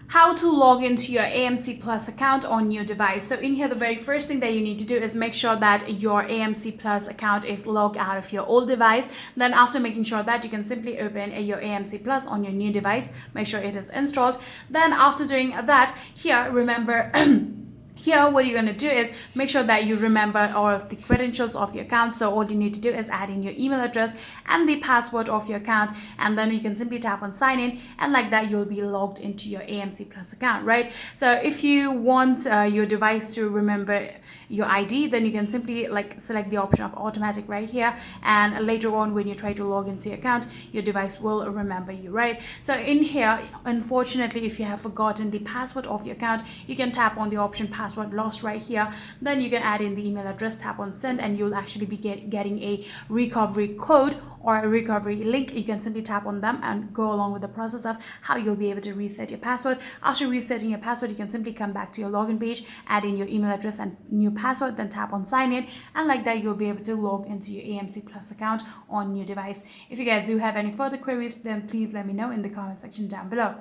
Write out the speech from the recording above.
How to log into your AMC Plus account on your device. So in here, the very first thing that you need to do is make sure that your AMC Plus account is logged out of your old device. Then after making sure that, you can simply open your AMC Plus on your new device. Make sure it is installed. Then after doing that, here, remember here, what you're going to do is make sure that you remember all of the credentials of your account. So all you need to do is add in your email address and the password of your account, and then you can simply tap on sign in, and like that you'll be logged into your AMC Plus account, right? So if you want your device to remember your ID, then you can simply select the option of automatic right here, and later on when you try to log into your account, your device will remember you, right? So in here, unfortunately, if you have forgotten the password of your account, you can tap on the option password lost right here. Then you can add in the email address, tap on send, and you'll actually be getting a recovery code or a recovery link. You can simply tap on them and go along with the process of how you'll be able to reset your password. After resetting your password, you can simply come back to your login page, add in your email address and new password, then tap on sign in, and like that you'll be able to log into your AMC Plus account on your device. If you guys do have any further queries, then please let me know in the comment section down below.